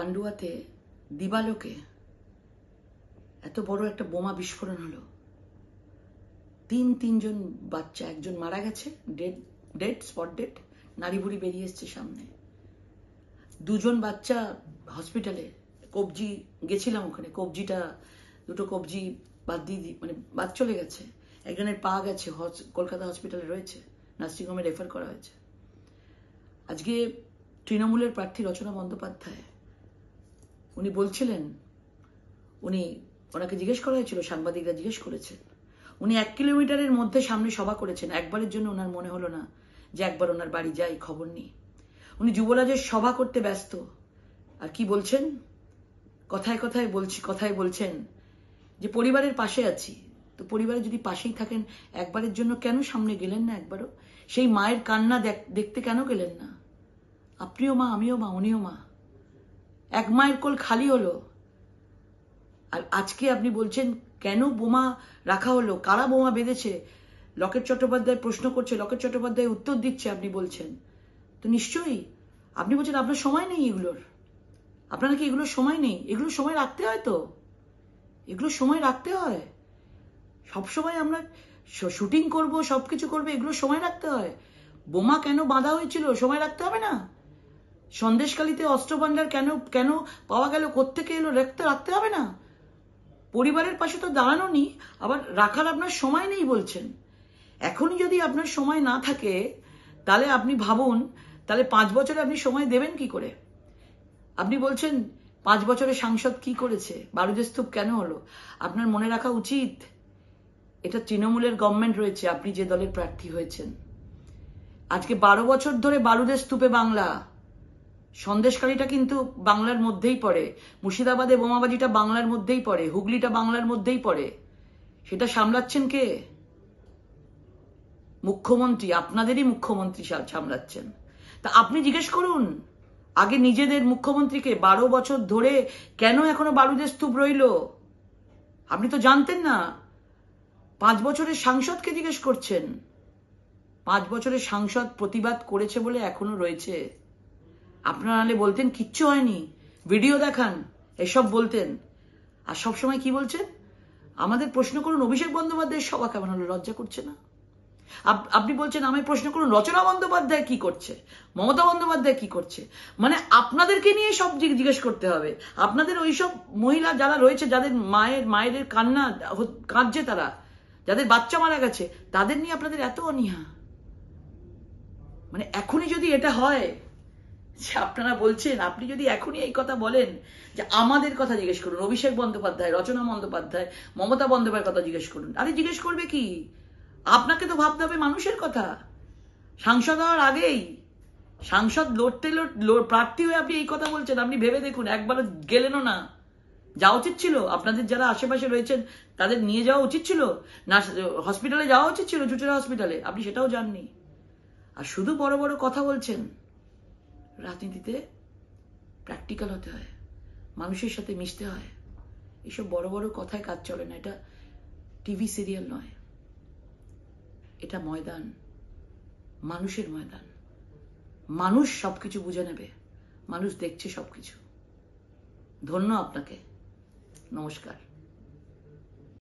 পান্ডুয়াতে দিবালোকে এত বড় একটা বোমা বিস্ফোরণ হলো, তিনজন বাচ্চা, একজন মারা গেছে, ডেড স্পট ডেড, নাড়ি বুড়ি বেরিয়ে এসছে সামনে, দুজন বাচ্চা হসপিটালে, কবজি গেছিলাম ওখানে, কবজিটা দুটো কবজি বাদ দিয়ে মানে বাদ চলে গেছে, একজনের পা গেছে, কলকাতা হসপিটালে রয়েছে, নার্সিংহোমে রেফার করা হয়েছে। আজকে তৃণমূলের প্রার্থী রচনা বন্দ্যোপাধ্যায় উনি বলছিলেন, ওনাকে জিজ্ঞেস করা হয়েছিল, সাংবাদিকরা জিজ্ঞেস করেছেন, উনি 1 কিলোমিটারের মধ্যে সামনে সভা করেছেন, একবারের জন্য ওনার মনে হলো না যে একবার ওনার বাড়ি যাই, খবর নিই। উনি যুবরাজের সভা করতে ব্যস্ত, আর কি বলছেন, কথায় বলছেন যে পরিবারের পাশে আছি। তো পরিবারে যদি পাশেই থাকেন, একবারের জন্য কেন সামনে গেলেন না? একবারও সেই মায়ের কান্না দেখতে কেন গেলেন না? আপনিও মা, আমিও মা, উনিও মা, এক মায়ের কোল খালি হলো। আর আজকে আপনি বলছেন কেন বোমা রাখা হলো, কারা বোমা বেঁধেছে? লকেট চট্টোপাধ্যায় প্রশ্ন করছে, লকেট চট্টোপাধ্যায় উত্তর দিচ্ছে, আপনি বলছেন তো নিশ্চয়ই আপনি বলছেন আপনার সময় নেই এগুলোর, আপনার নাকি এগুলোর সময় নেই। এগুলো সময় রাখতে হয়, তো এগুলো সময় রাখতে হয়। সবসময় আমরা শুটিং করব, সবকিছু করবে, এগুলো সময় রাখতে হয়। বোমা কেন বাঁধা হয়েছিল সময় রাখতে হবে না? সন্দেশখালীতে অস্ত্রভান্ডার কেন পাওয়া গেল, কোত্থেকে এলো, রাখতে হবে না? পরিবারের পাশে তো দাঁড়ানো নি, আবার রাখার আপনার সময় নেই বলছেন। এখনই যদি আপনার সময় না থাকে, তাহলে আপনি ভাবুন, তাহলে 5 বছরে আপনি সময় দেবেন কি করে? আপনি বলছেন 5 বছরে সাংসদ কি করেছে, বারুদের স্তূপ কেন হলো? আপনার মনে রাখা উচিত এটা তৃণমূলের গভর্নমেন্ট রয়েছে, আপনি যে দলের প্রার্থী হয়েছেন। আজকে 12 বছর ধরে বারুদের স্তূপে বাংলা, সন্দেশকারীটা কিন্তু বাংলার মধ্যেই পড়ে, মুর্শিদাবাদে বোমাবাজিটা বাংলার মধ্যেই পড়ে, হুগলিটা বাংলার মধ্যেই পড়ে। সেটা সামলাচ্ছেন কে? মুখ্যমন্ত্রী, আপনাদেরই মুখ্যমন্ত্রী সামলাচ্ছেন। তা আপনি জিজ্ঞেস করুন আগে নিজেদের মুখ্যমন্ত্রীকে, 12 বছর ধরে কেন এখনো বারুদের স্তূপ রইল? আপনি তো জানতেন না। 5 বছরের সাংসদকে জিজ্ঞেস করছেন। 5 বছরের সাংসদ প্রতিবাদ করেছে বলে এখনো রয়েছে। আপনারা নাহলে বলতেন কিচ্ছু হয়নি, ভিডিও দেখান, এসব বলতেন। আর সবসময় কি বলছেন? আমাদের প্রশ্ন করুন অভিষেক বন্দ্যোপাধ্যায়ের সভা কেমন হলো, লজ্জা করছে না? আপনি বলছেন আমায় প্রশ্ন করুন রচনা বন্দ্যোপাধ্যায় কি করছে, মমতা বন্দ্যোপাধ্যায় কি করছে। মানে আপনাদেরকে নিয়ে সব জিজ্ঞেস করতে হবে। আপনাদের ওইসব মহিলা যারা রয়েছে, যাদের মায়ের কান্না কাঁদছে, তারা যাদের বাচ্চা মারা গেছে, তাদের নিয়ে আপনাদের এত অনীহা। মানে এখনই যদি এটা হয় যে আপনারা বলছেন, আপনি যদি এখনই এই কথা বলেন যে আমাদের কথা জিজ্ঞেস করুন, অভিষেক বন্দ্যোপাধ্যায়, রচনা বন্দ্যোপাধ্যায়, মমতা বন্দ্যোপাধ্যায়ের কথা জিজ্ঞেস করুন, আরে জিজ্ঞেস করবে কি? আপনাকে তো ভাবতে হবে মানুষের কথা। সাংসদ হওয়ার আগেই, সাংসদ লড়তে প্রার্থী হয়ে আপনি এই কথা বলছেন। আপনি ভেবে দেখুন, একবারও গেলেনও না। যাওয়া উচিত ছিল, আপনাদের যারা আশেপাশে রয়েছেন তাদের নিয়ে যাওয়া উচিত ছিল, না হসপিটালে যাওয়া উচিত ছিল, চুচুড়া হসপিটালে, আপনি সেটাও যাননি। আর শুধু বড় বড় কথা বলছেন। রাজনীতিতে প্র্যাকটিক্যাল হতে হয়, মানুষের সাথে মিশতে হয়। এসব বড় বড় কথায় কাজ চলে না। এটা টিভি সিরিয়াল নয়, এটা ময়দান, মানুষের ময়দান। মানুষ সবকিছু বুঝে নেবে, মানুষ দেখছে সবকিছু। ধন্য আপনাকে, নমস্কার।